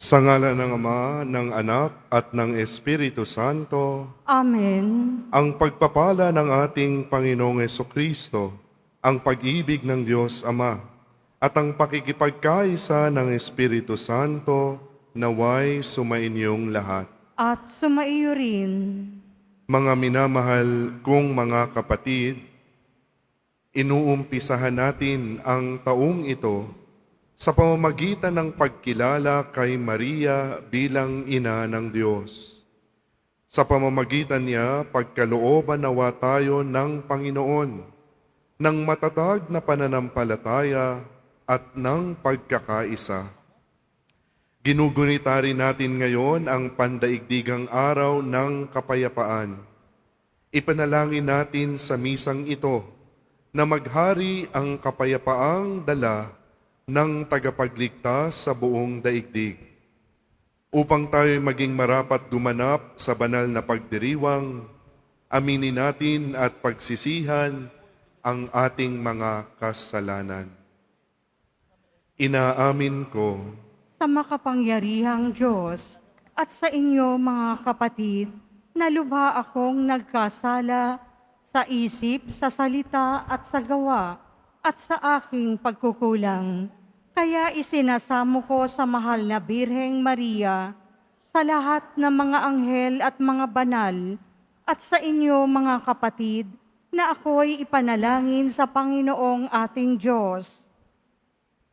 Sa ngalan ng Ama, ng Anak, at ng Espiritu Santo, Amen. ang pagpapala ng ating Panginoong Kristo, ang pag-ibig ng Diyos Ama, at ang pakikipagkaisa ng Espiritu Santo, naway sumainyong lahat. At sumaiyo rin. Mga minamahal kong mga kapatid, inuumpisahan natin ang taong ito sa pamamagitan ng pagkilala kay Maria bilang ina ng Diyos. Sa pamamagitan niya, pagkalooban nawa tayo ng Panginoon ng matatag na pananampalataya at ng pagkakaisa. Ginugunita rin natin ngayon ang pandaigdigang araw ng kapayapaan. Ipanalangin natin sa misang ito na maghari ang kapayapaang dala ng tagapagligtas sa buong daigdig, upang tayo maging marapat gumanap sa banal na pagdiriwang, aminin natin at pagsisihan ang ating mga kasalanan. Inaamin ko Sa makapangyarihang Diyos at sa inyo mga kapatid, na lubha akong nagkasala sa isip, sa salita at sa gawa at sa aking pagkukulang. Kaya isinasamo ko sa mahal na Birheng Maria, sa lahat ng mga anghel at mga banal, at sa inyo mga kapatid, na ako'y ipanalangin sa Panginoong ating Diyos.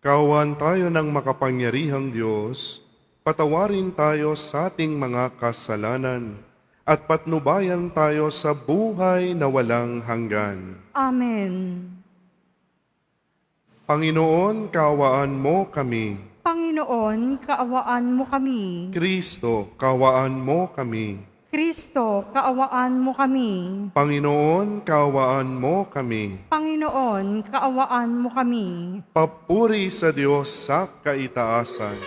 kawan tayo ng makapangyarihang Diyos, patawarin tayo sa ating mga kasalanan at patnubayan tayo sa buhay na walang hanggan. Amen. Panginoon, kaawaan mo kami. Panginoon, kaawaan mo kami. Kristo, kaawaan mo kami. Kristo, kaawaan mo kami. Panginoon, kaawaan mo kami. Panginoon, kaawaan mo kami. Papuri sa Diyos sa kaitaasan.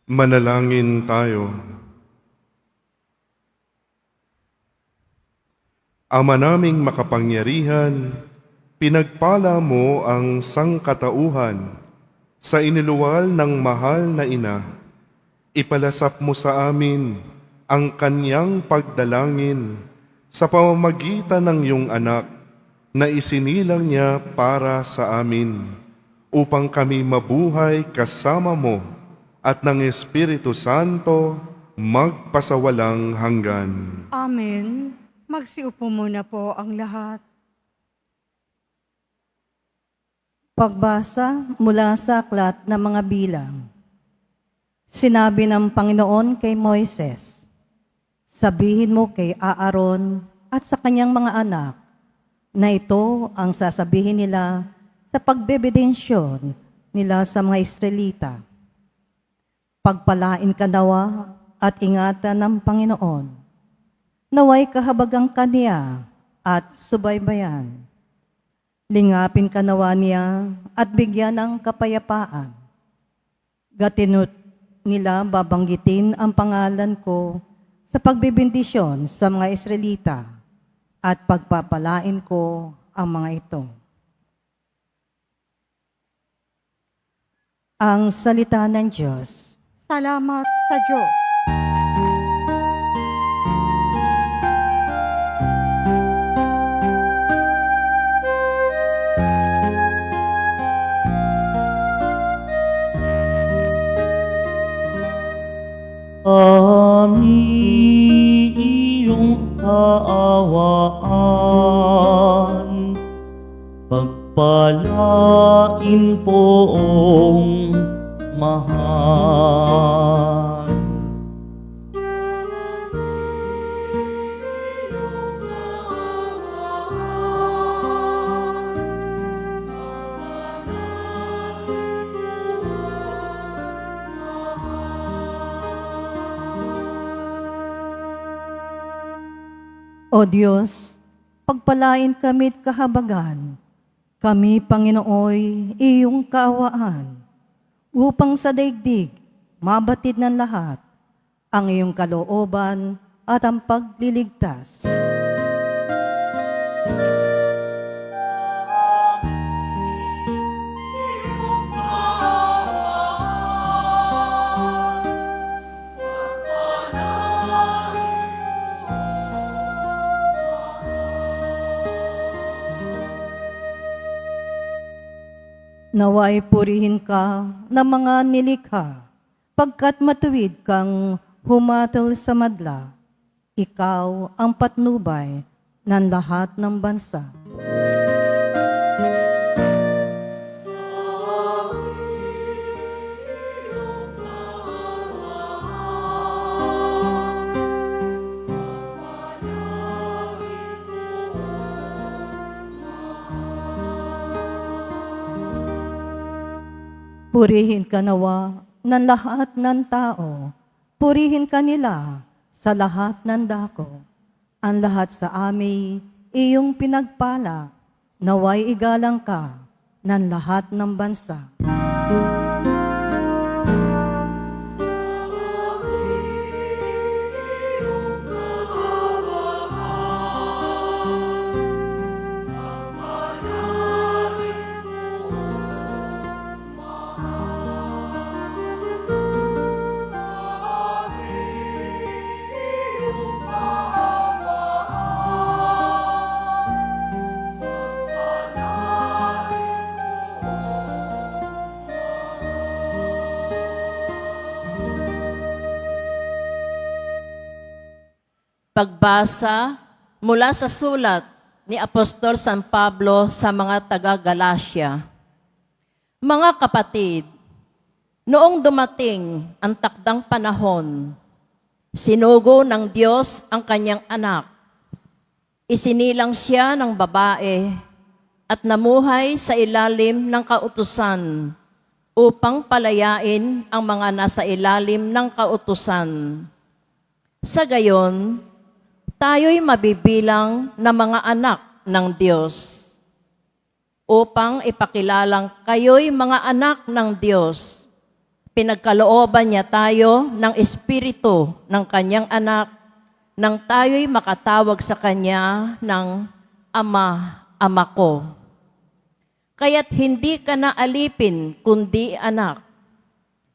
Manalangin tayo. Ama naming makapangyarihan, pinagpala mo ang sangkatauhan sa iniluwal ng mahal na ina. Ipalasap mo sa amin ang kanyang pagdalangin sa pamamagitan ng iyong anak na isinilang niya para sa amin upang kami mabuhay kasama mo at ng Espiritu Santo magpasawalang hanggan. Amen. Magsiupo muna po ang lahat. Pagbasa mula sa aklat ng mga bilang. Sinabi ng Panginoon kay Moises, sabihin mo kay Aaron at sa kanyang mga anak na ito ang sasabihin nila sa pagbebedensyon nila sa mga Israelita. Pagpalain ka nawa at ingatan ng Panginoon. Naway kahabagang kaniya at subaybayan. Lingapin ka nawa niya at bigyan ng kapayapaan. Gatinut nila babanggitin ang pangalan ko sa pagbibindisyon sa mga Israelita at pagpapalain ko ang mga ito. Ang salita ng Diyos. Salamat sa Diyos. Kami iyong kaawaan, pagpalain poong mahal. O Diyos, pagpalain kami't kahabagan, kami, Panginooy, iyong kaawaan, upang sa daigdig, mabatid ng lahat, ang iyong kalooban at ang pagliligtas. Naway purihin ka ng mga nilikha, pagkat matuwid kang humatol sa madla. Ikaw ang patnubay ng lahat ng bansa. Purihin ka nawa ng lahat ng tao. Purihin ka nila sa lahat ng dako. Ang lahat sa amin, iyong pinagpala. Naway igalang ka ng lahat ng bansa. Pagbasa mula sa sulat ni Apostol San Pablo sa mga taga-Galacia. Mga kapatid, noong dumating ang takdang panahon, sinugo ng Diyos ang kanyang anak. Isinilang siya ng babae at namuhay sa ilalim ng kautusan upang palayain ang mga nasa ilalim ng kautusan. Sa gayon, tayo'y mabibilang na mga anak ng Diyos. Upang ipakilalang kayo'y mga anak ng Diyos, pinagkalooban niya tayo ng Espiritu ng Kanyang anak nang tayo'y makatawag sa Kanya ng Ama, Ama ko. Kaya't hindi ka na alipin kundi anak,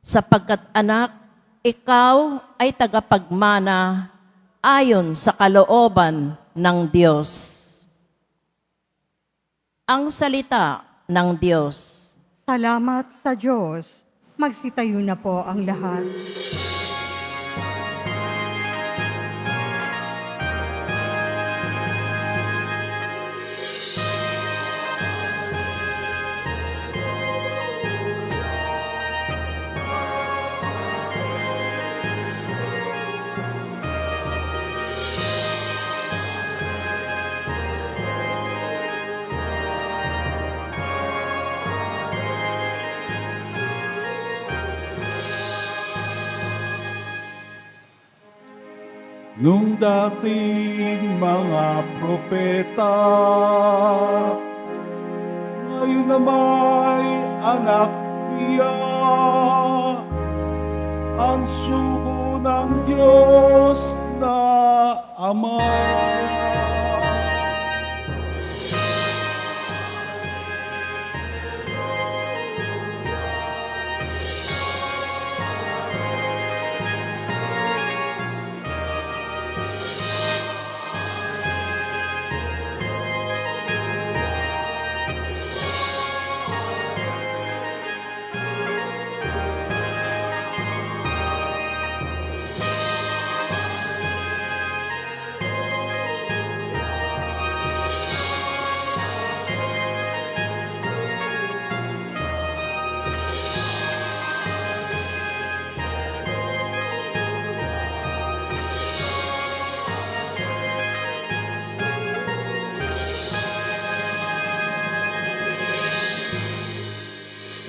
sapagkat anak, ikaw ay tagapagmana ayon sa kalooban ng Diyos. Ang salita ng Diyos. Salamat sa Diyos. Magsitayo na po ang lahat. Nung dating mga propeta, ngayon na may anak niya, ang sugo ng Diyos na Ama.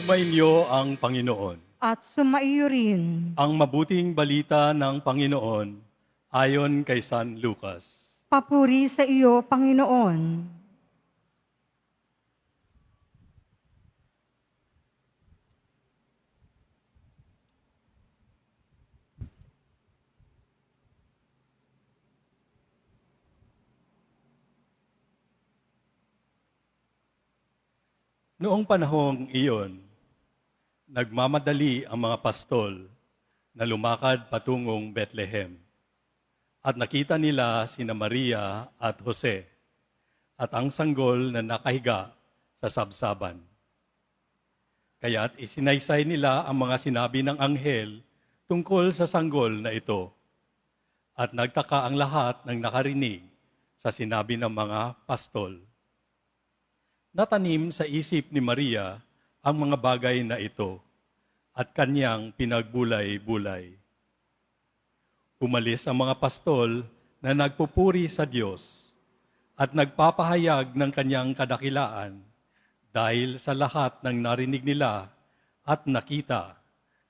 Sumainyo ang Panginoon. At sumaiyo rin. Ang mabuting balita ng Panginoon ayon kay San Lucas. Papuri sa iyo, Panginoon. Noong panahong iyon, nagmamadali ang mga pastol na lumakad patungong Bethlehem. At nakita nila sina Maria at Jose at ang sanggol na nakahiga sa sabsaban. Kaya't isinaysay nila ang mga sinabi ng anghel tungkol sa sanggol na ito. At nagtaka ang lahat ng nakarinig sa sinabi ng mga pastol. Natanim sa isip ni Maria ang mga bagay na ito at kanyang pinagbulay-bulay. Umalis ang mga pastol na nagpupuri sa Diyos at nagpapahayag ng kanyang kadakilaan dahil sa lahat ng narinig nila at nakita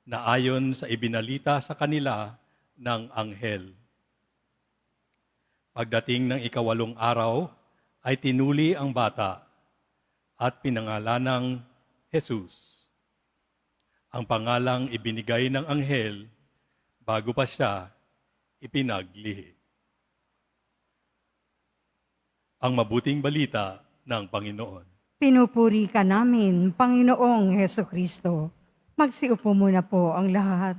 na ayon sa ibinalita sa kanila ng anghel. Pagdating ng 8 araw, ay tinuli ang bata at pinangalanang Jesus. Ang pangalang ibinigay ng anghel bago pa siya ipinaglihi. Ang mabuting balita ng Panginoon. Pinupuri ka namin, Panginoong Heso Kristo. Magsiupo muna po ang lahat.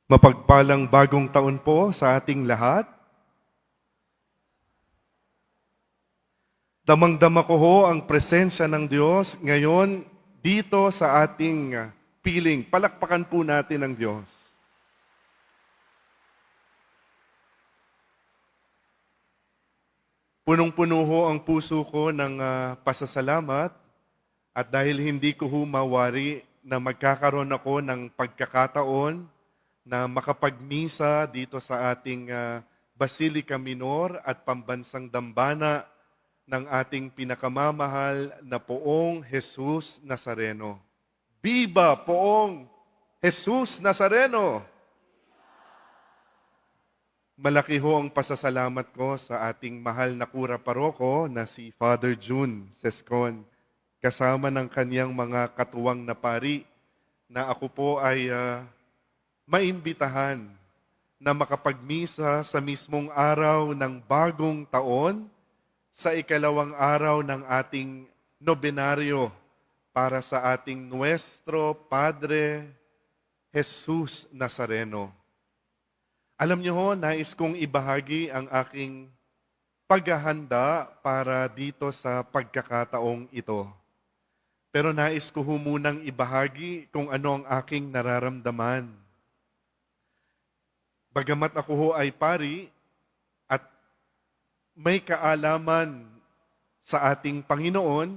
Mapagpalang bagong taon po sa ating lahat. Damang-dama ko ho ang presensya ng Diyos ngayon dito sa ating piling. Palakpakan po natin ang Diyos. Punong-puno ho ang puso ko ng pasasalamat at dahil hindi ko ho mawari na magkakaroon ako ng pagkakataon na makapagmisa dito sa ating Basilica Minor at Pambansang Dambana ng ating pinakamamahal na Poong Jesus Nazareno. Viva Poong Jesus Nazareno! Malaki ho ang pasasalamat ko sa ating mahal na kura paroko na si Father June Sescon, kasama ng kanyang mga katuwang na pari na ako po ay maimbitahan na makapagmisa sa mismong araw ng bagong taon sa ikalawang araw ng ating nobenaryo para sa ating Nuestro Padre Jesus Nazareno. Alam niyo ho, nais kong ibahagi ang aking paghahanda para dito sa pagkakataong ito. Pero nais ko ho munang ibahagi kung ano ang aking nararamdaman. Bagamat ako ho ay pari at may kaalaman sa ating Panginoon,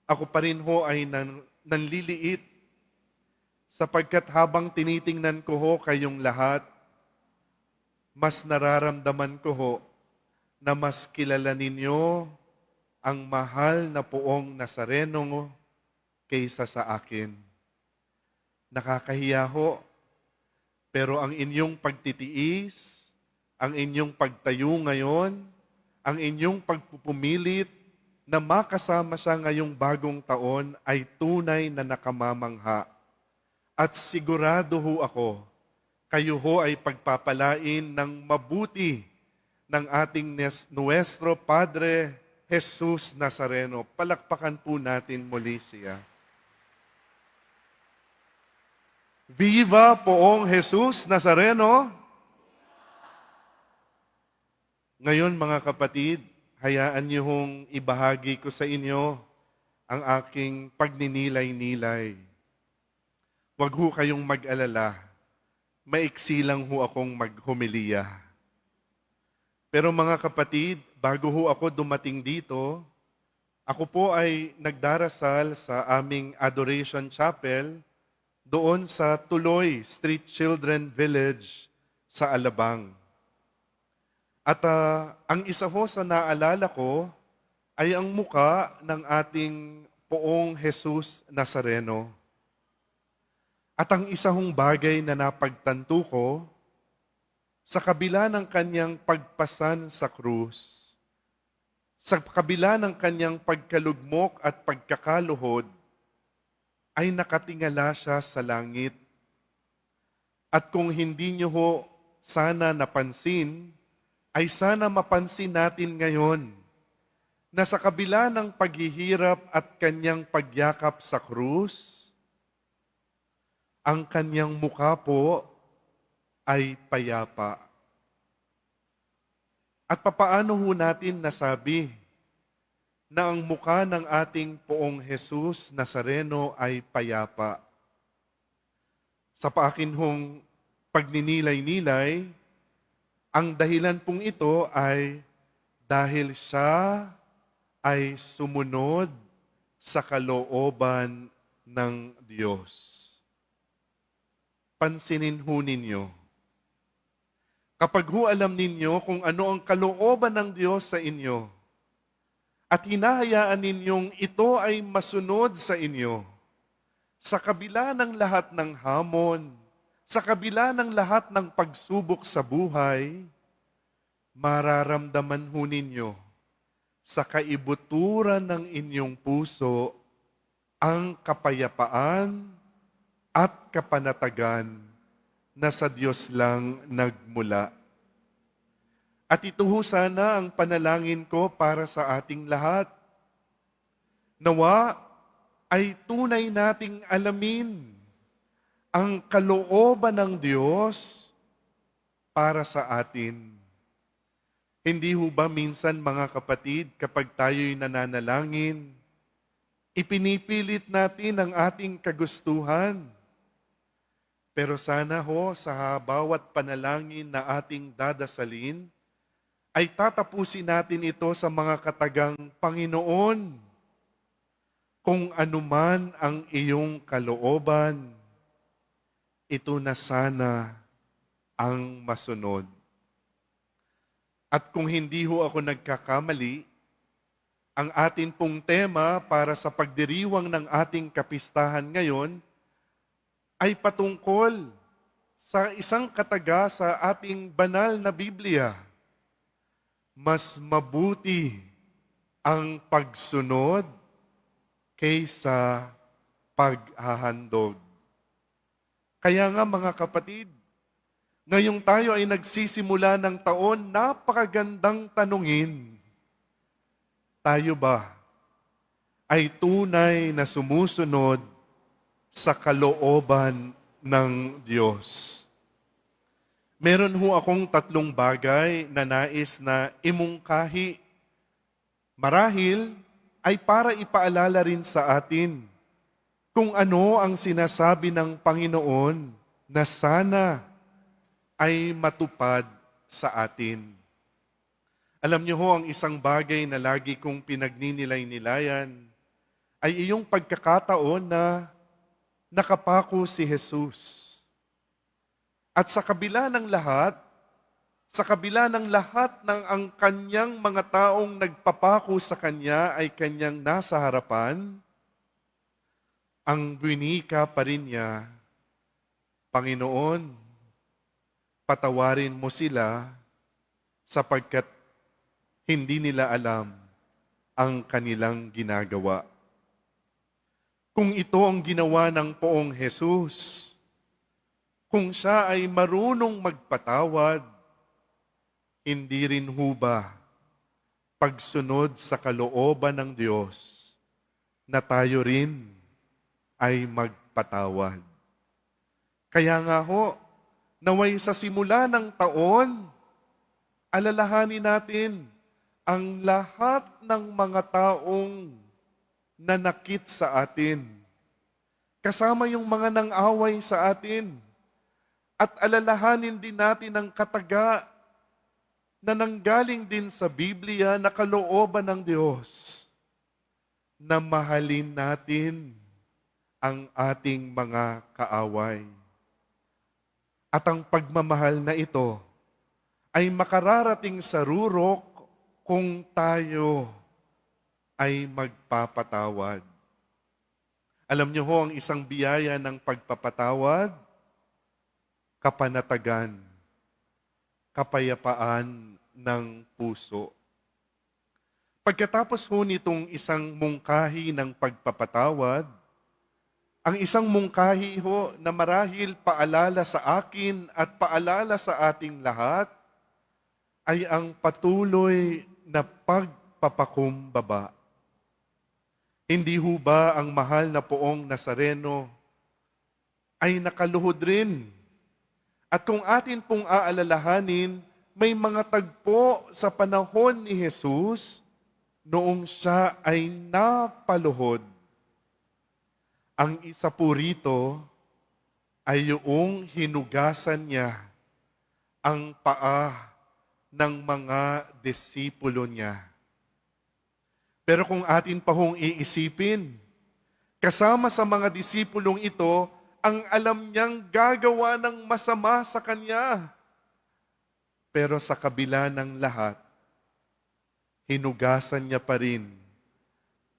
ako pa rin ho ay nanliliit sapagkat habang tinitingnan ko ho kayong lahat, mas nararamdaman ko ho na mas kilala ninyo ang mahal na Poong Nazareno kaysa sa akin. Nakakahiya ho, pero ang inyong pagtitiis, ang inyong pagtayo ngayon, ang inyong pagpupumilit na makasama siya ngayong bagong taon ay tunay na nakamamangha. At sigurado ho ako, kayo ho ay pagpapalain ng mabuti ng ating Nuestro Padre Jesus Nazareno. Palakpakan po natin muli siya. Viva Poong Jesus Nazareno! Ngayon mga kapatid, hayaan niyo hong ibahagi ko sa inyo ang aking pagninilay-nilay. Huwag ho kayong mag-alala. Maiksi lang ho akong maghumiliya. Pero mga kapatid, bago ho ako dumating dito, ako po ay nagdarasal sa aming Adoration Chapel doon sa Tuloy Street Children Village sa Alabang. At ang isa ho sa naalala ko ay ang muka ng ating Poong Jesus Nazareno. At ang isa hong bagay na napagtanto ko, sa kabila ng kanyang pagpasan sa krus, sa kabila ng kanyang pagkalugmok at pagkakaluhod, ay nakatingala siya sa langit. At kung hindi niyo ho sana napansin, ay sana mapansin natin ngayon na sa kabila ng paghihirap at kanyang pagyakap sa krus, ang kanyang mukha po ay payapa. At papaano ho natin nasabi na ang mukha ng ating Poong Jesus Nazareno ay payapa? Sa paakin hong pagninilay-nilay, ang dahilan pong ito ay dahil siya ay sumunod sa kalooban ng Diyos. Pansinin ho ninyo. Kapag ho alam ninyo kung ano ang kalooban ng Diyos sa inyo, at hinahayaan ninyong ito ay masunod sa inyo, sa kabila ng lahat ng hamon, sa kabila ng lahat ng pagsubok sa buhay, mararamdaman ho ninyo sa kaibuturan ng inyong puso ang kapayapaan at kapanatagan na sa Diyos lang nagmula. At ito ho sana ang panalangin ko para sa ating lahat. Nawa ay tunay nating alamin ang kalooban ng Diyos para sa atin. Hindi ho ba minsan mga kapatid, kapag tayo'y nananalangin, Ipinipilit natin ang ating kagustuhan. Pero sana ho sa bawat panalangin na ating dadasalin, ay tatapusin natin ito sa mga katagang, Panginoon, kung anuman ang iyong kalooban, ito na sana ang masunod. At kung hindi ho ako nagkakamali, ang atin pong tema para sa pagdiriwang ng ating kapistahan ngayon ay patungkol sa isang kataga sa ating banal na Biblia. Mas mabuti ang pagsunod kaysa paghahandog. Kaya nga mga kapatid, ngayong tayo ay nagsisimula ng taon, napakagandang tanungin. Tayo ba ay tunay na sumusunod sa kalooban ng Diyos? Meron ho akong 3 bagay na nais na imungkahi. Marahil ay para ipaalala rin sa atin kung ano ang sinasabi ng Panginoon na sana ay matupad sa atin. Alam niyo ho, ang isang bagay na lagi kong pinagninilay-nilayan ay iyong pagkakataon na nakapako si Jesus. At sa kabila ng lahat ng ang kanyang mga taong nagpapako sa kanya ay kanyang nasa harapan, ang winika pa rin niya, Panginoon, patawarin mo sila sapagkat hindi nila alam ang kanilang ginagawa. Kung ito ang ginawa ng poong Jesus, kung siya ay marunong magpatawad, hindi rin ho ba pagsunod sa kalooban ng Diyos na tayo rin ay magpatawad? Kaya nga ho, naway sa simula ng taon, alalahanin natin ang lahat ng mga taong nanakit sa atin, kasama yung mga nang-away sa atin, at alalahanin din natin ang kataga na nanggaling din sa Biblia na kalooban ng Diyos na mahalin natin ang ating mga kaaway. At ang pagmamahal na ito ay makararating sa rurok kung tayo ay magpapatawad. Alam niyo ho, ang isang biyaya ng pagpapatawad, kapanatagan, kapayapaan ng puso. Pagkatapos ho nitong isang mungkahi ng pagpapatawad, ang isang mungkahi ho na marahil paalala sa akin at paalala sa ating lahat ay ang patuloy na pagpapakumbaba. Hindi ho ba ang mahal na poong Nazareno ay nakaluhod rin? At kung atin pong aalalahanin, may mga tagpo sa panahon ni Jesus noong siya ay napaluhod. Ang isa po rito ay yung hinugasan niya ang paa ng mga disipulo niya. Pero kung atin pa hong iisipin, kasama sa mga disipulong ito, ang alam niyang gagawa ng masama sa kanya. Pero sa kabila ng lahat, hinugasan niya pa rin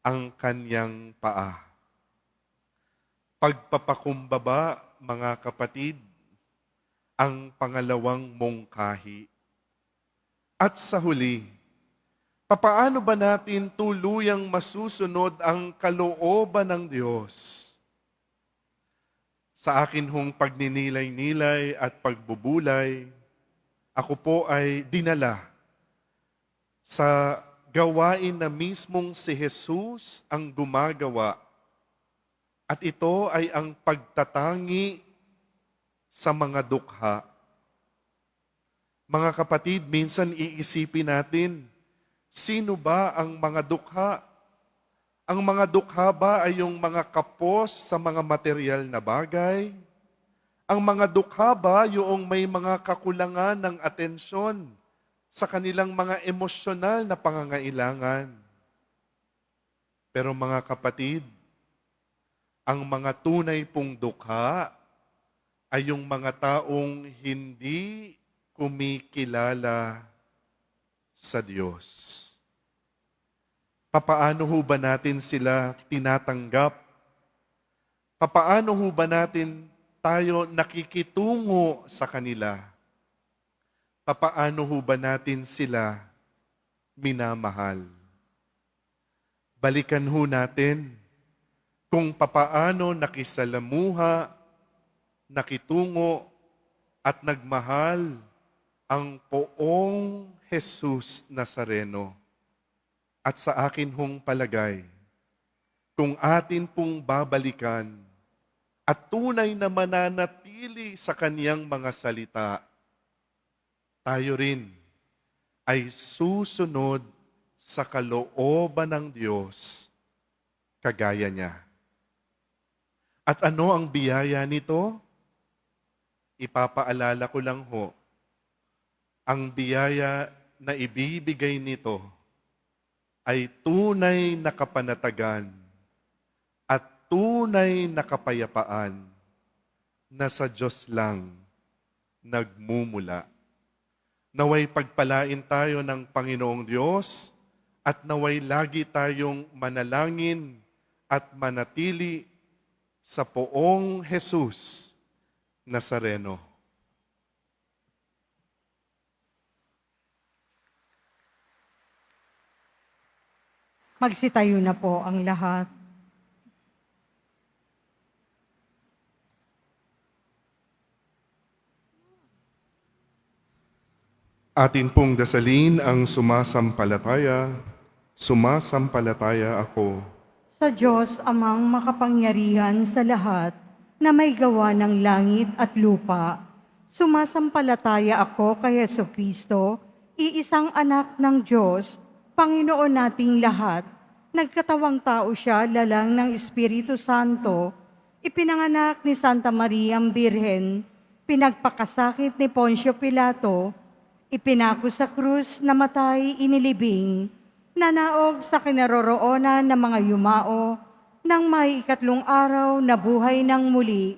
ang kanyang paa. Pagpapakumbaba, mga kapatid, ang pangalawang mungkahi. At sa huli, papaano ba natin tuluyang masusunod ang kalooban ng Diyos? Sa akin hong pagninilay-nilay at pagbubulay, ako po ay dinala sa gawain na mismong si Jesus ang gumagawa. At ito ay ang pagtatangi sa mga dukha. Mga kapatid, minsan iisipin natin, sino ba ang mga dukha? Ang mga dukha ba ay yung mga kapos sa mga material na bagay? Ang mga dukha ba yung may mga kakulangan ng atensyon sa kanilang mga emosyonal na pangangailangan? Pero mga kapatid, ang mga tunay pong dukha ay yung mga taong hindi kumikilala sa Diyos. Papaano ho ba natin sila tinatanggap? Papaano ho ba natin tayo nakikitungo sa kanila? Papaano ho ba natin sila minamahal? Balikan ho natin kung papaano nakisalamuha, nakitungo, at nagmahal ang poong Jesus Nazareno. At sa akin hong palagay, kung atin pong babalikan at tunay na mananatili sa kaniyang mga salita, tayo rin ay susunod sa kalooban ng Diyos kagaya niya. At ano ang biyaya nito? Ipapaalala ko lang ho, ang biyaya na ibibigay nito ay tunay na kapanatagan at tunay na kapayapaan na sa Diyos lang nagmumula. Naway pagpalain tayo ng Panginoong Diyos at naway lagi tayong manalangin at manatili sa poong Jesus Nazareno. Magsitayo na po ang lahat. Atin pong dasalin ang sumasampalataya, sumasampalataya ako. Sa Diyos amang makapangyarihan sa lahat, na may gawa ng langit at lupa, sumasampalataya ako kay Jesucristo, iisang anak ng Diyos, Panginoon nating lahat. Nagkatawang tao siya, lalang ng Espiritu Santo, ipinanganak ni Santa Maria Birhen, pinagpakasakit ni Poncio Pilato, ipinako sa krus, namatay, inilibing, nanaog sa kinaroroonan ng mga yumao, nang may 3 araw na buhay ng muli,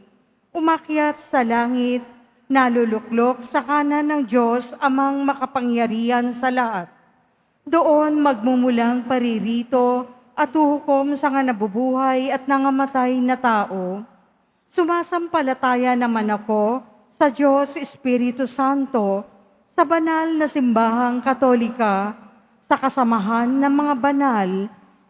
umakyat sa langit, naluluklok sa kanan ng Diyos amang makapangyarihan sa lahat. Doon magmumulang paririto at huhukom sa nga nabubuhay at nangamatay na tao. Sumasampalataya naman ako sa Diyos Espiritu Santo, sa banal na simbahang Katolika, sa kasamahan ng mga banal,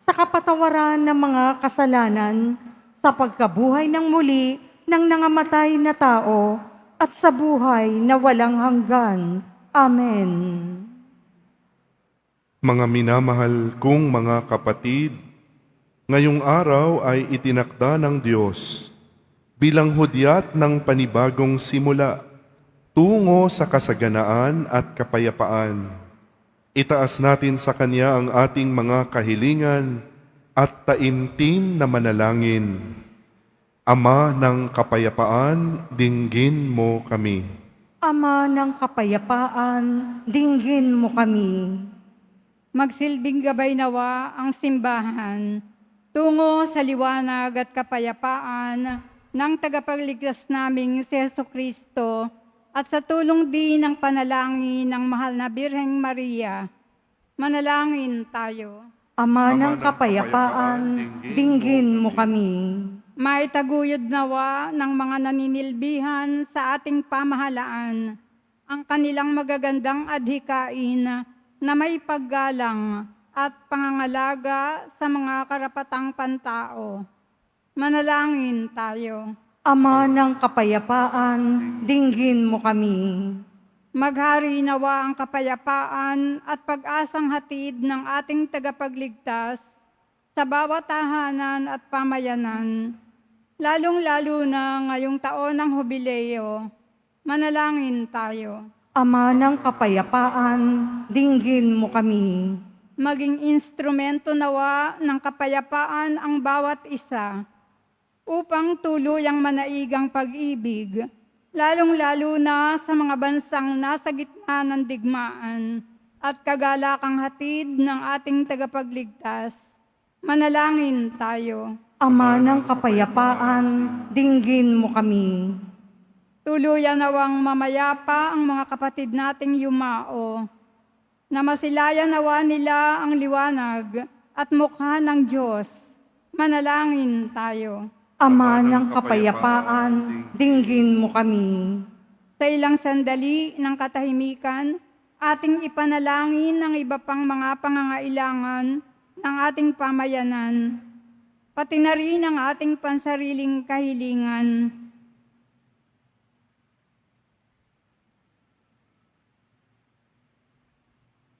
sa kapatawaran ng mga kasalanan, sa pagkabuhay ng muli ng nangamatay na tao, at sa buhay na walang hanggan. Amen. Mga minamahal kong mga kapatid, ngayong araw ay itinakda ng Diyos bilang hudyat ng panibagong simula tungo sa kasaganaan at kapayapaan. Itaas natin sa Kanya ang ating mga kahilingan at taimtim na manalangin. Ama ng kapayapaan, dinggin mo kami. Ama ng kapayapaan, dinggin mo kami. Magsilbing gabay nawa ang simbahan tungo sa liwanag at kapayapaan ng tagapagligtas naming si Jesucristo at sa tulong din ng panalangin ng mahal na Birheng Maria. Manalangin tayo. Ama ng kapayapaan, dinggin mo kami. Maitaguyod nawa ng mga naninilbihan sa ating pamahalaan ang kanilang magagandang adhikain na may paggalang at pangangalaga sa mga karapatang pantao. Manalangin tayo. Ama ng kapayapaan, dinggin mo kami. Maghari nawa ang kapayapaan at pag-asang hatid ng ating tagapagligtas sa bawat tahanan at pamayanan, lalong-lalo na ngayong taon ng Hubileo. Manalangin tayo. Ama ng kapayapaan, dinggin mo kami. maging instrumento nawa ng kapayapaan ang bawat isa upang tuluyang manaigang pag-ibig, lalong-lalo na sa mga bansang nasa gitna ng digmaan at kagalakang hatid ng ating tagapagligtas. Manalangin tayo. Ama ng kapayapaan, dinggin mo kami. Tuluyan nawang mamayapa ang mga kapatid nating yumao, na masilayan nawa nila ang liwanag at mukha ng Diyos. Manalangin tayo. Ama ng kapayapaan, dinggin mo kami. Sa ilang sandali ng katahimikan, ating ipanalangin ang iba pang mga pangangailangan ng ating pamayanan, pati na rin ang ating pansariling kahilingan.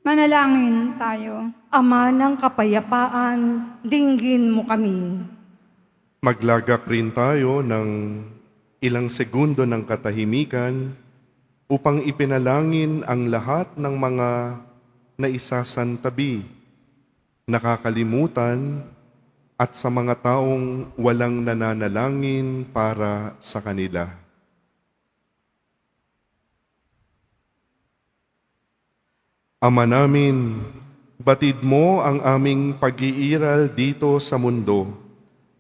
Manalangin tayo. Ama ng kapayapaan, dinggin mo kami. Maglagak rin tayo ng ilang segundo ng katahimikan upang ipinalangin ang lahat ng mga naisasantabi, nakakalimutan, at sa mga taong walang nananalangin para sa kanila. Ama namin, batid mo ang aming pag-iiral dito sa mundo.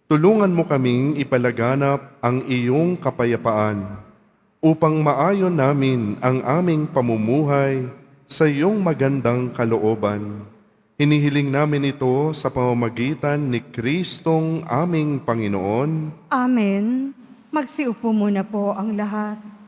Tulungan mo kaming ipalaganap ang iyong kapayapaan upang maayon namin ang aming pamumuhay sa iyong magandang kalooban. Hinihiling namin ito sa pamamagitan ni Kristong aming Panginoon. Amen. Magsiupo muna po ang lahat.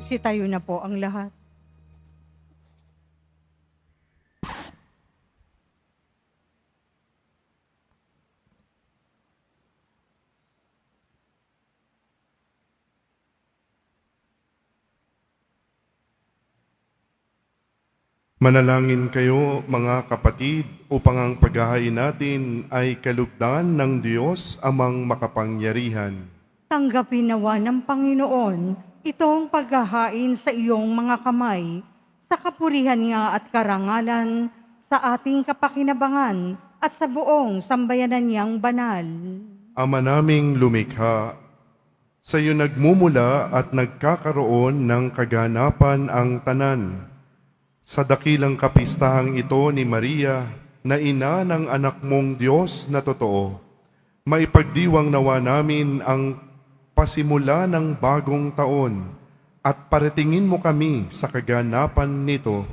Magsitayo na po ang lahat. Manalangin kayo, mga kapatid, upang ang paghahain natin ay kalugdan ng Diyos amang makapangyarihan. Tanggapin nawa ng Panginoon itong paghahain sa iyong mga kamay, sa kapurihan nga at karangalan, sa ating kapakinabangan at sa buong sambayanan niyang banal. Ama naming lumikha, sa iyo nagmumula at nagkakaroon ng kaganapan ang tanan. Sa dakilang kapistahang ito ni Maria, na ina ng anak mong Diyos na totoo, maipagdiwang nawa namin ang pasimula ng bagong taon at paratingin mo kami sa kaganapan nito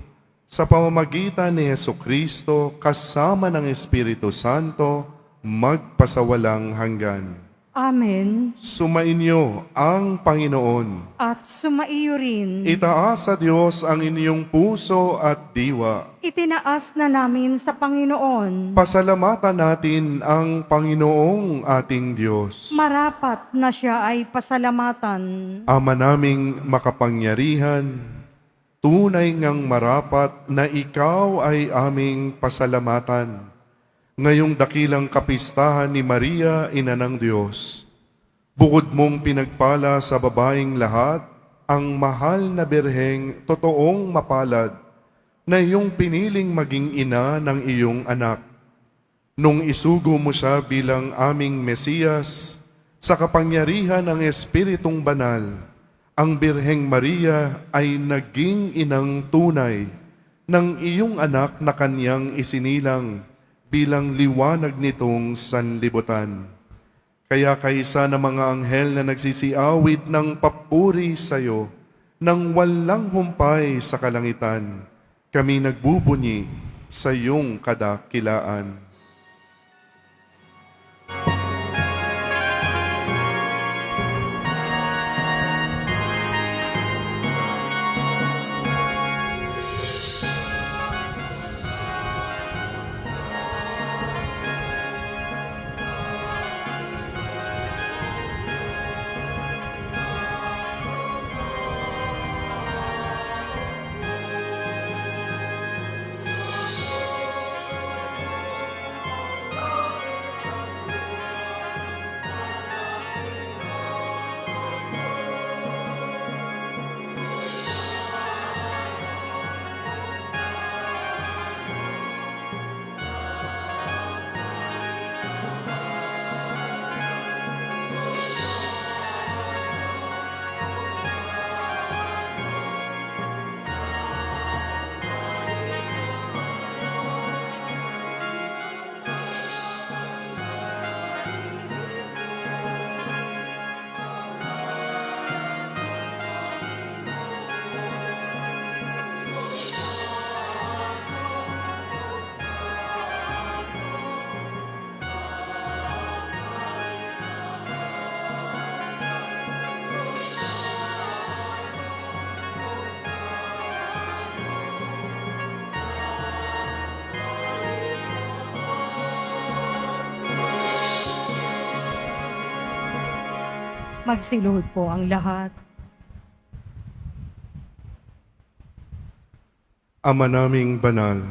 sa pamamagitan ni Jesucristo kasama ng Espiritu Santo magpasawalang hanggan. Amen. Sumainyo ang Panginoon. At sumaiyo rin. Itaas sa Diyos ang inyong puso at diwa. Itinaas na namin sa Panginoon. Pasalamatan natin ang Panginoong ating Diyos. Marapat na siya ay pasalamatan. Ama naming makapangyarihan, tunay ngang marapat na ikaw ay aming pasalamatan. Ngayong dakilang kapistahan ni Maria, Ina ng Diyos, bukod mong pinagpala sa babaeng lahat, ang mahal na birheng totoong mapalad, na iyong piniling maging ina ng iyong anak. Nung isugo mo siya bilang aming Mesiyas, sa kapangyarihan ng Espiritong Banal, ang Birheng Maria ay naging inang tunay ng iyong anak na kanyang isinilang bilang liwanag nitong sanlibutan. Kaya kaysa ng mga anghel na nagsisiawit ng papuri sa iyo, nang walang humpay sa kalangitan, kami nagbubunyi sa iyong kadakilaan. Magsilod po ang lahat. Ama naming banal,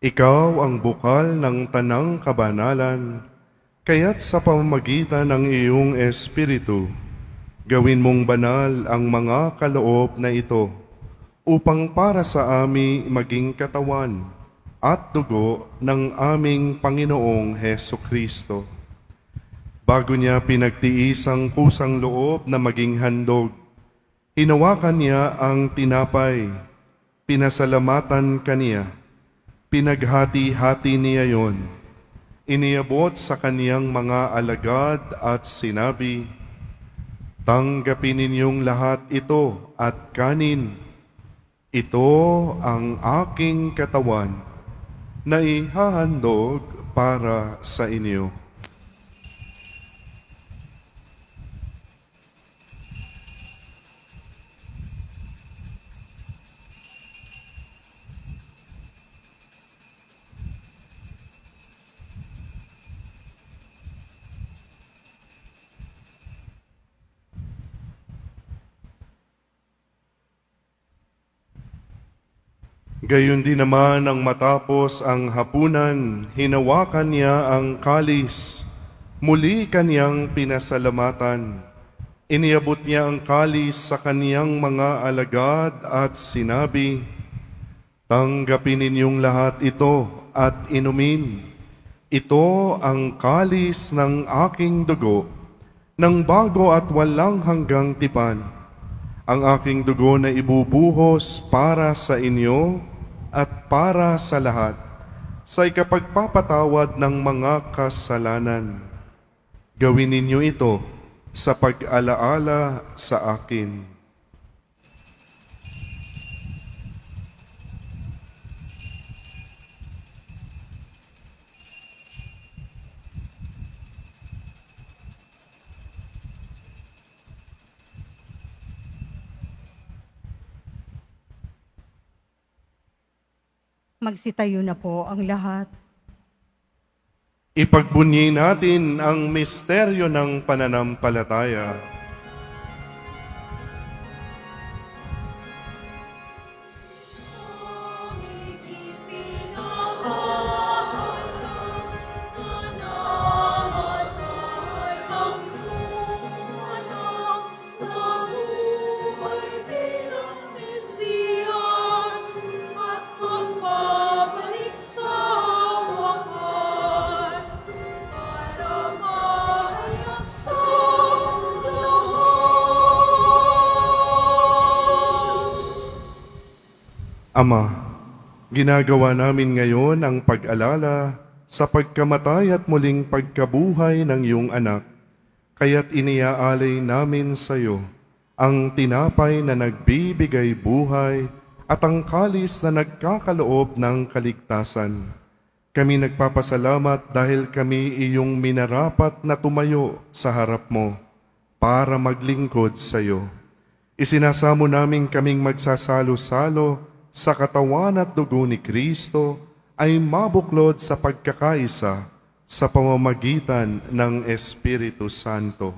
ikaw ang bukal ng tanang kabanalan, kaya't sa pamamagitan ng iyong Espiritu, gawin mong banal ang mga kaloob na ito, upang para sa amin maging katawan at dugo ng aming Panginoong Hesukristo. Bago niya pinagtiis ang kusang loob na maging handog, hinawakan niya ang tinapay, pinasalamatan kaniya, pinaghati-hati niya yon, iniabot sa kaniyang mga alagad at sinabi, "Tanggapin ninyong lahat ito at kanin. Ito ang aking katawan na ihahandog para sa inyo." Gayon din naman ang matapos ang hapunan, hinawakan niya ang kalis, muli kanyang pinasalamatan. Iniabot niya ang kalis sa kaniyang mga alagad at sinabi, "Tanggapin ninyong lahat ito at inumin. Ito ang kalis ng aking dugo, ng bago at walang hanggang tipan. Ang aking dugo na ibubuhos para sa inyo at para sa lahat, sa ikapagpapatawad ng mga kasalanan. Gawin ninyo ito sa pag-alaala sa akin." Magsitayo na po ang lahat. Ipagbunyi natin ang misteryo ng pananampalataya. Ama, ginagawa namin ngayon ang pag-alala sa pagkamatay at muling pagkabuhay ng iyong anak, kaya't iniaalay namin sa iyo ang tinapay na nagbibigay buhay at ang kalis na nagkakaloob ng kaligtasan. Kami nagpapasalamat dahil kami iyong minarapat na tumayo sa harap mo para maglingkod sa iyo. Isinasamo namin kaming magsasalo-salo sa katawan at dugo ni Kristo ay mabuklod sa pagkakaisa sa pamamagitan ng Espiritu Santo.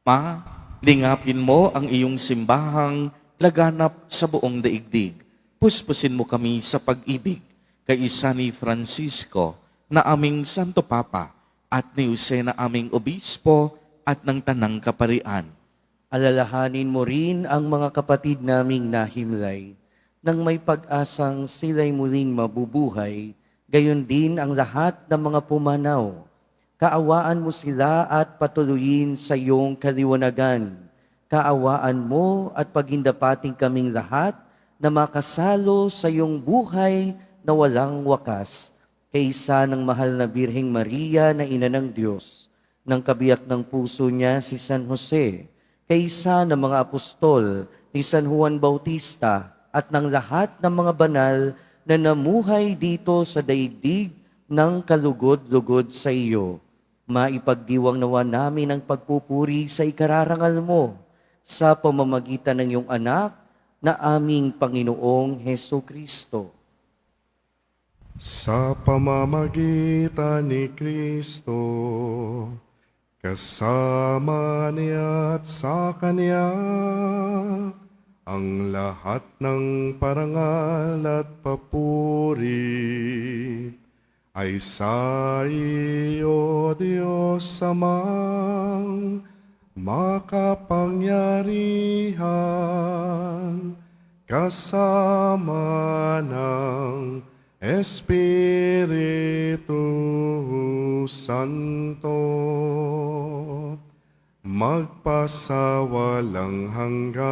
Ma, lingapin mo ang iyong simbahang laganap sa buong daigdig. Puspusin mo kami sa pag-ibig kay isa ni Francisco na aming Santo Papa at ni Jose na aming Obispo at ng Tanang Kaparian. Alalahanin mo rin ang mga kapatid naming nahimlay nang may pag-asang sila'y muling mabubuhay, gayon din ang lahat ng mga pumanaw. Kaawaan mo sila at patuloyin sa iyong kaliwanagan. Kaawaan mo at pagindapating kaming lahat na makasalo sa iyong buhay na walang wakas. Kaysa ng mahal na Birheng Maria na Ina ng Diyos, ng kabiyak ng puso niya si San Jose, kaysa ng mga apostol ni San Juan Bautista, at ng lahat ng mga banal na namuhay dito sa daigdig ng kalugod-lugod sa iyo. Maipagdiwang nawa namin ang pagpupuri sa ikararangal mo sa pamamagitan ng iyong anak na aming Panginoong Heso Kristo. Sa pamamagitan ni Kristo, kasama niya at sa Kanya, ang lahat ng parangal at papuri ay sa iyo, Diyos Amang makapangyarihan, kasama ng Espiritu Santo, magpasawalang hanggan.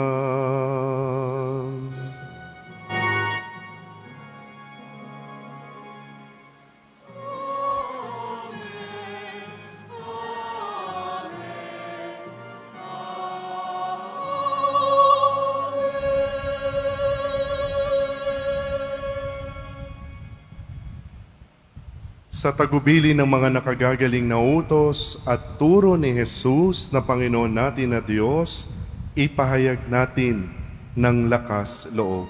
Sa tagubili ng mga nakagagaling na utos at turo ni Jesus na Panginoon natin na Diyos, ipahayag natin ng lakas loob.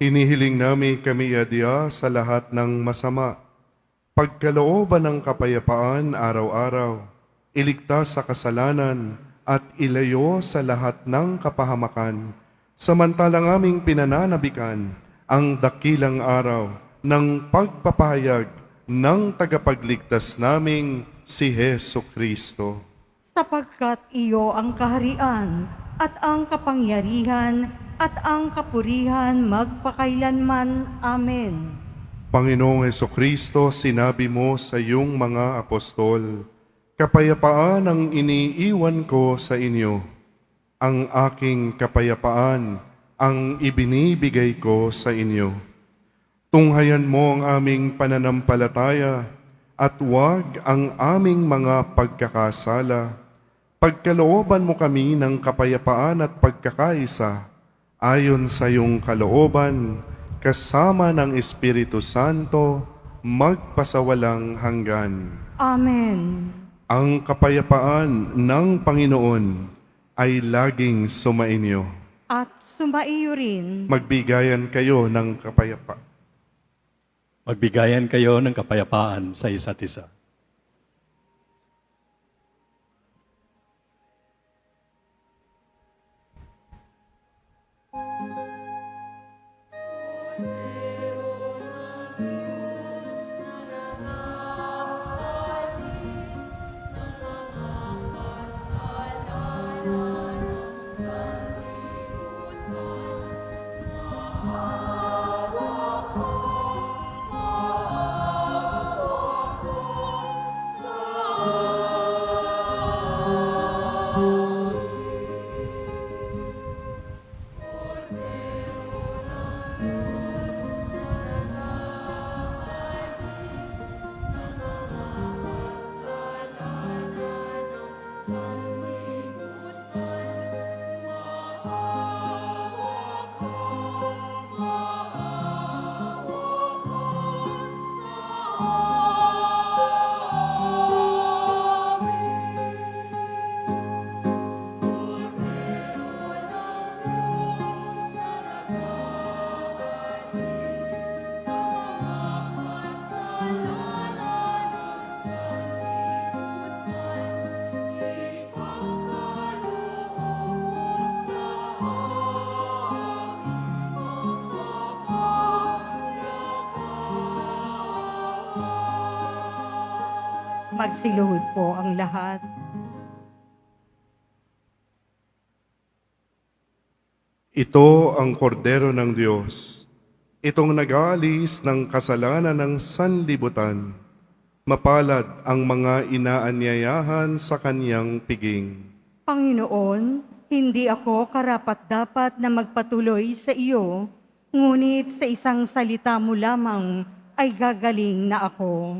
Hinihiling namin kami adya sa lahat ng masama, pagkalooban ng kapayapaan araw-araw, iligtas sa kasalanan at ilayo sa lahat ng kapahamakan, samantalang aming pinananabikan ang dakilang araw ng pagpapahayag ng tagapagligtas naming si Heso Kristo. Sapagkat iyo ang kaharian at ang kapangyarihan at ang kapurihan magpakailanman. Amen. Panginoong Heso Kristo, sinabi mo sa iyong mga apostol, kapayapaan ang iniiwan ko sa inyo. Ang aking kapayapaan ang ibinibigay ko sa inyo. Tunghayan mo ang aming pananampalataya at huwag ang aming mga pagkakasala. Pagkalooban mo kami ng kapayapaan at pagkakaisa ayon sa iyong kalooban, kasama ng Espiritu Santo, magpasawalang hanggan. Amen. Ang kapayapaan ng Panginoon ay laging sumainyo. At sumaiyo rin. Magbigayan kayo ng kapayapaan. Magbigayan kayo ng kapayapaan sa isa't isa. Magsiluhod po ang lahat. Ito ang kordero ng Diyos, itong nag-aalis ng kasalanan ng sanlibutan. Mapalad ang mga inaanyayahan sa kanyang piging. Panginoon, hindi ako karapat-dapat na magpatuloy sa iyo, ngunit sa isang salita mo lamang ay gagaling na ako.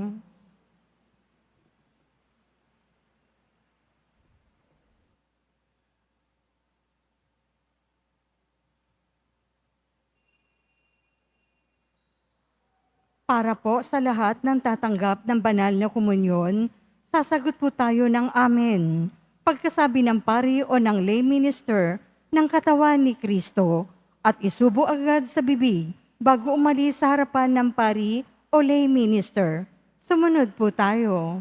Para po sa lahat ng tatanggap ng banal na komunyon, sasagot po tayo ng amen. Pagkasabi ng pari o ng lay minister ng katawan ni Kristo at isubo agad sa bibig bago umalis sa harapan ng pari o lay minister. Sumunod po tayo.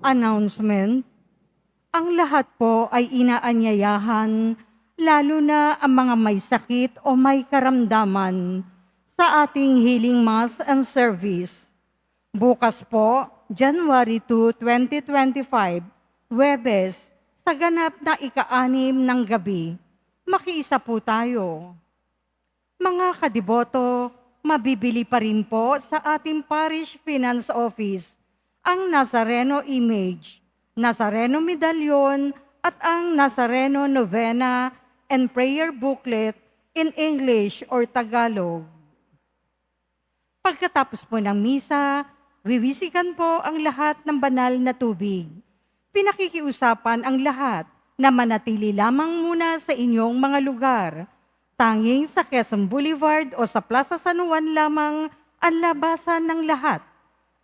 Announcement. Ang lahat po ay inaanyayahan, lalo na ang mga may sakit o may karamdaman, sa ating Healing Mass and Service. Bukas po, January 2, 2025, Huwebes, sa ganap na ika-6 ng gabi. Makiisa po tayo. Mga kadiboto, mabibili pa rin po sa ating Parish Finance Office ang Nazareno Image, Nazareno Medallion at ang Nazareno Novena and Prayer Booklet in English or Tagalog. Pagkatapos po ng misa, wiwisikan po ang lahat ng banal na tubig. Pinakikiusapan ang lahat na manatili lamang muna sa inyong mga lugar. Tanging sa Quezon Boulevard o sa Plaza San Juan lamang ang labasan ng lahat.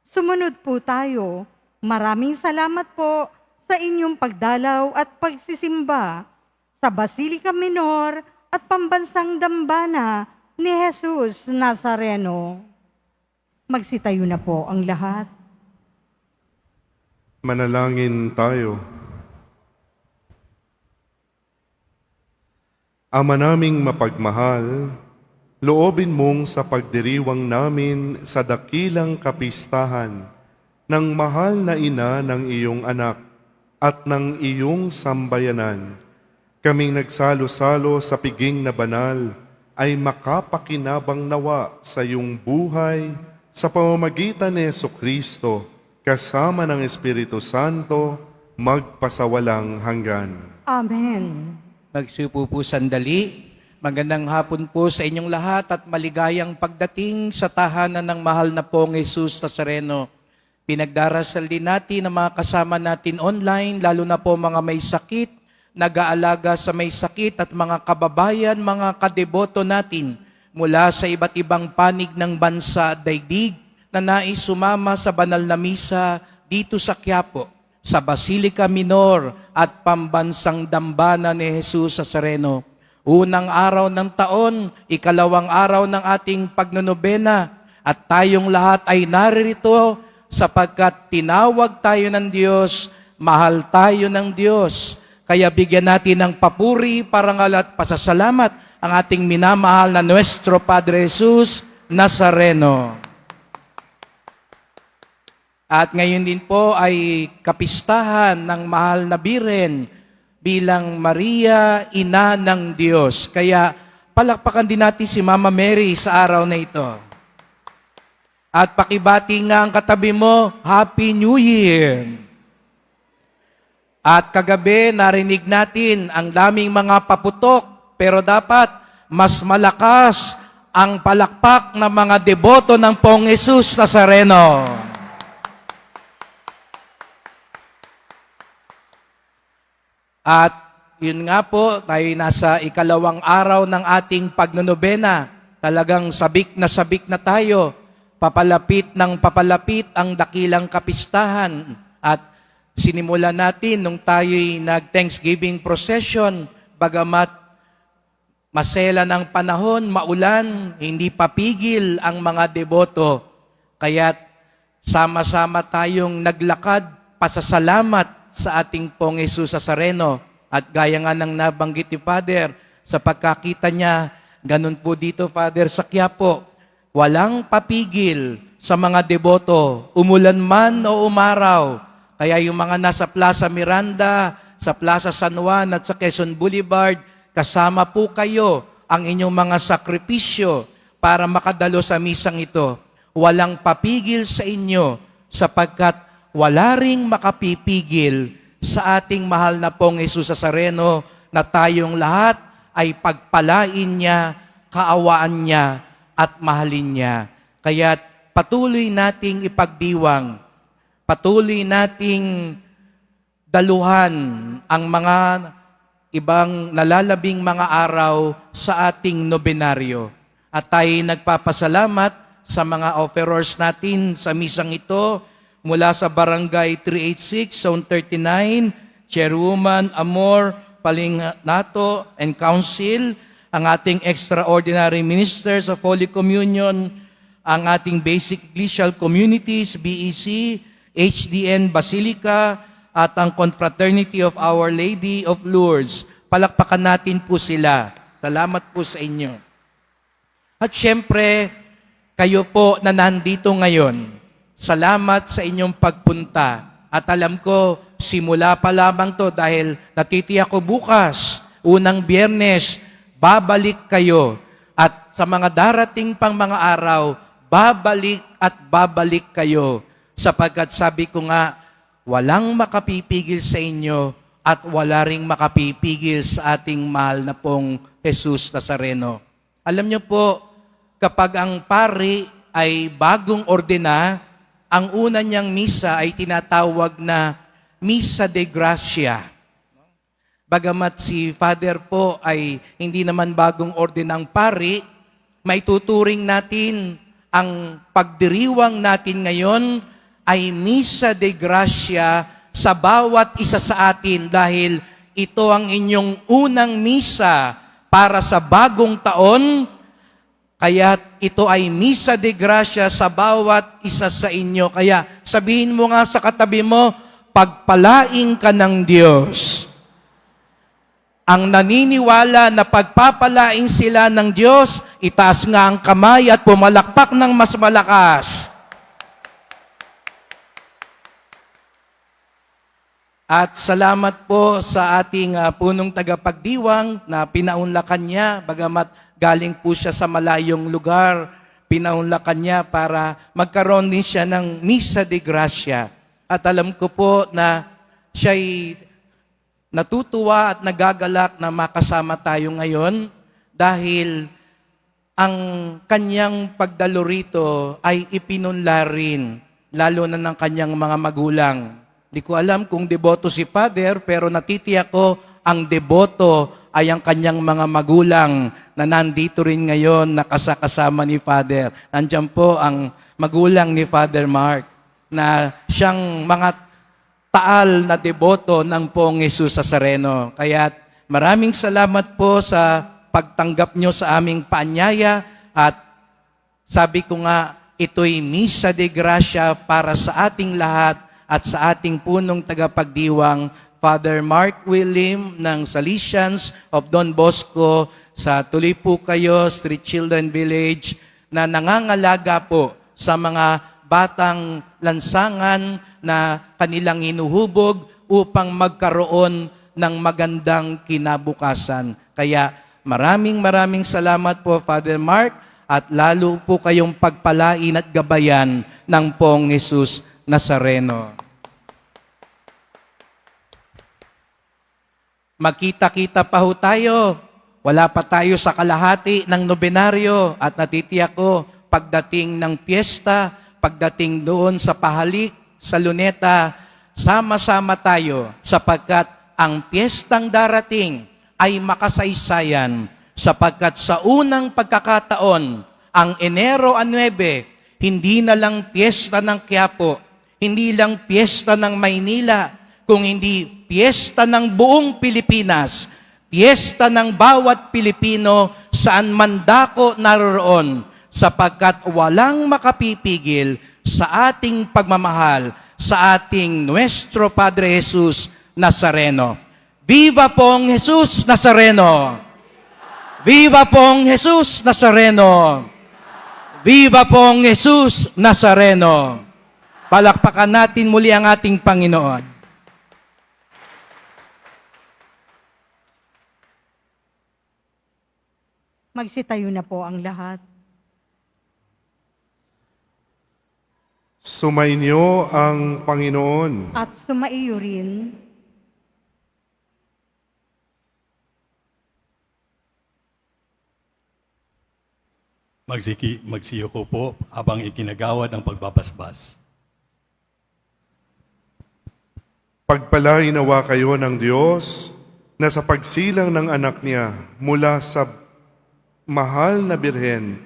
Sumunod po tayo. Maraming salamat po sa inyong pagdalaw at pagsisimba sa Basilica Minor at Pambansang Dambana ni Jesus Nazareno. Magsitayo na po ang lahat. Manalangin tayo. Ama naming mapagmahal, loobin mong sa pagdiriwang namin sa dakilang kapistahan ng mahal na ina ng iyong anak at ng iyong sambayanan, kaming nagsalo-salo sa piging na banal ay makapakinabang nawa sa iyong buhay sa pamamagitan ni Jesucristo kasama ng Espiritu Santo magpasawalang hanggan. Amen. Magsiupo po sandali. Magandang hapon po sa inyong lahat at maligayang pagdating sa tahanan ng mahal na pong Jesus Nazareno. Pinagdarasal din natin ang mga kasama natin online, lalo na po mga may sakit, nag-aalaga sa may sakit at mga kababayan, mga kadeboto natin mula sa iba't ibang panig ng bansa at daigdig na nais sumama sa banal na misa dito sa Quiapo, sa Basilica Minor at Pambansang Dambana ni Jesus Nazareno. Unang araw ng taon, ikalawang araw ng ating pagnonobena, at tayong lahat ay naririto sapagkat tinawag tayo ng Diyos, mahal tayo ng Diyos. Kaya bigyan natin ng papuri, parangal at pasasalamat ang ating minamahal na Nuestro Padre Jesus Nazareno. At ngayon din po ay kapistahan ng mahal na Birhen bilang Maria, Ina ng Diyos. Kaya palakpakan din natin si Mama Mary sa araw na ito. At pakibati nga ang katabi mo, Happy New Year! At kagabi narinig natin ang daming mga paputok, pero dapat mas malakas ang palakpak ng mga deboto ng Pong Jesus Nazareno. At yun nga po, tayo nasa ikalawang araw ng ating pagnonobena. Talagang sabik na tayo. Papalapit ng papalapit ang dakilang kapistahan. At sinimulan natin nung tayo'y nag-Thanksgiving procession, bagamat masela ng panahon, maulan, hindi papigil ang mga deboto. Kaya't sama-sama tayong naglakad, pasasalamat sa ating pong Jesus Nazareno. At gaya nga ng nabanggit ni Father, sa pagkakita niya, ganun po dito, Father, sa Quiapo, walang papigil sa mga deboto, umulan man o umaraw. Kaya yung mga nasa Plaza Miranda, sa Plaza San Juan at sa Quezon Boulevard, kasama po kayo ang inyong mga sakripisyo para makadalo sa misang ito. Walang papigil sa inyo sapagkat wala ring makapipigil sa ating mahal na pong Jesus Nazareno na tayong lahat ay pagpalain niya, kaawaan niya, at mahalin niya. Kaya patuloy nating ipagdiwang, patuloy nating daluhan ang mga ibang nalalabing mga araw sa ating nobenaryo. At tayo nagpapasalamat sa mga offerers natin sa misang ito mula sa Barangay 386, Zone 39, Chairwoman Amor Palingnato and Council, ang ating extraordinary ministers of Holy Communion, ang ating basic ecclesial communities, BEC, HDN Basilica, at ang Confraternity of Our Lady of Lourdes. Palakpakan natin po sila. Salamat po sa inyo. At syempre, kayo po na nandito ngayon, salamat sa inyong pagpunta. At alam ko, simula pa lamang to dahil natitiyak ko bukas, unang Biyernes, babalik kayo. At sa mga darating pang mga araw, babalik at babalik kayo. Sapagkat sabi ko nga, walang makapipigil sa inyo at wala ring makapipigil sa ating mahal na pong Jesus Nazareno. Alam niyo po, kapag ang pari ay bagong ordena, ang una niyang misa ay tinatawag na Misa de Gracia. Bagamat si Father po ay hindi naman bagong ordinang pari, may tuturing natin ang pagdiriwang natin ngayon ay Misa de Gracia sa bawat isa sa atin dahil ito ang inyong unang misa para sa bagong taon. Kaya ito ay Misa de Gracia sa bawat isa sa inyo. Kaya sabihin mo nga sa katabi mo, pagpalain ka ng Diyos. Ang naniniwala na pagpapalain sila ng Diyos, itaas nga ang kamay at pumalakpak ng mas malakas. At salamat po sa ating punong tagapagdiwang na pinaunlakan niya, bagamat galing po siya sa malayong lugar, pinaunlakan niya para magkaroon din siya ng Misa de Gracia. At alam ko po na siya'y natutuwa at nagagalak na makasama tayo ngayon dahil ang kanyang pagdalo rito ay ipinunla rin, lalo na ng kanyang mga magulang. Di ko alam kung deboto si Father, pero natitiyak ko ang deboto ay ang kanyang mga magulang na nandito rin ngayon nakasakasama ni Father. Nandiyan po ang magulang ni Father Mark na siyang mga taal na deboto ng pong Jesus Nazareno. Kaya maraming salamat po sa pagtanggap nyo sa aming paanyaya at sabi ko nga, ito'y Misa de Gracia para sa ating lahat at sa ating punong tagapagdiwang, Father Mark William ng Salesians of Don Bosco sa Tuloy po Kayo Street Children Village na nangangalaga po sa mga batang lansangan na kanilang hinuhubog upang magkaroon ng magandang kinabukasan. Kaya maraming salamat po, Father Mark, at lalo po kayong pagpalain at gabayan ng pong Jesus Nazareno. Magkita-kita pa ho tayo. Wala pa tayo sa kalahati ng nobenaryo at natitiyak ko pagdating ng piyesta, pagdating doon sa pahalik, sa luneta, sama-sama tayo sapagkat ang piyestang darating ay makasaysayan sapagkat sa unang pagkakataon, ang Enero 9, hindi na lang piyesta ng Quiapo, hindi lang piyesta ng Maynila, kung hindi piyesta ng buong Pilipinas, piyesta ng bawat Pilipino saan man dako naroon sapagkat walang makapipigil sa ating pagmamahal sa ating Nuestro Padre Jesus Nazareno. Viva pong Jesus Nazareno! Viva pong Jesus Nazareno! Viva pong Jesus Nazareno! Palakpakan natin muli ang ating Panginoon. Magsitayo na po ang lahat. Sumainyo ang Panginoon. At sumaiyo rin. Magsiyuko po habang ikinagawad ang pagbabasbas. Pagpalain nawa kayo ng Diyos na sa pagsilang ng anak niya mula sa mahal na birhen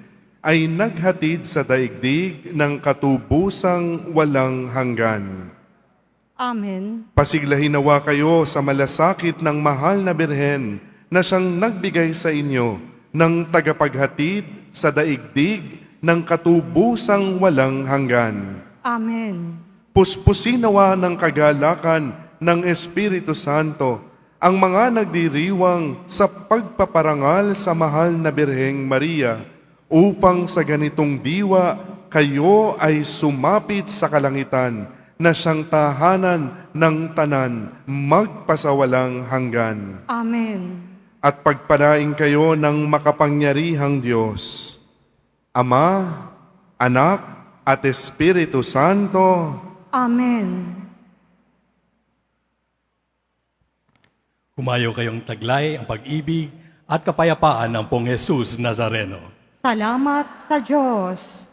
ay naghatid sa daigdig ng katubusang walang hanggan. Amen. Pasiglahin nawa kayo sa malasakit ng mahal na birhen na siyang nagbigay sa inyo ng tagapaghatid sa daigdig ng katubusang walang hanggan. Amen. Puspusin nawa ng kagalakan ng Espiritu Santo ang mga nagdiriwang sa pagpaparangal sa mahal na Birheng Maria upang sa ganitong diwa kayo ay sumapit sa kalangitan na siyang tahanan ng tanan magpasawalang hanggan. Amen. At pagpalain kayo ng makapangyarihang Diyos, Ama, Anak, at Espiritu Santo. Amen. Humayo kayong taglay ang pag-ibig at kapayapaan ng Pong Jesus Nazareno. Salamat sa Diyos.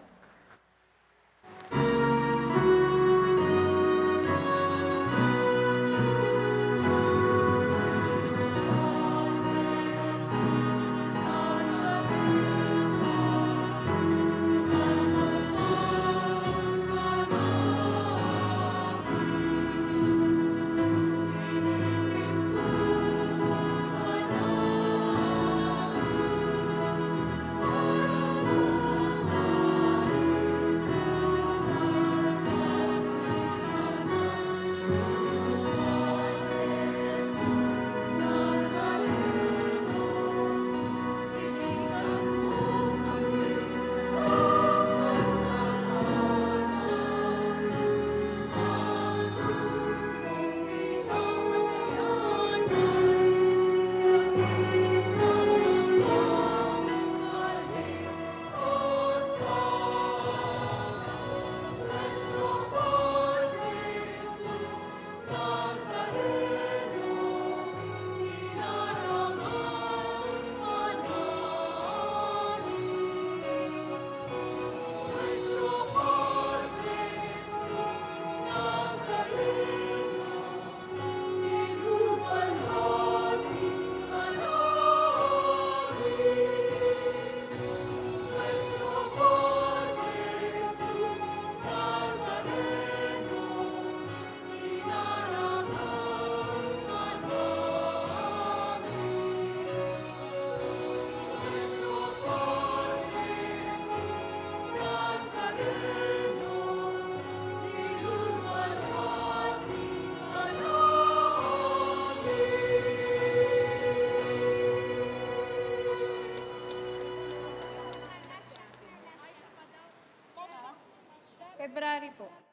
February po.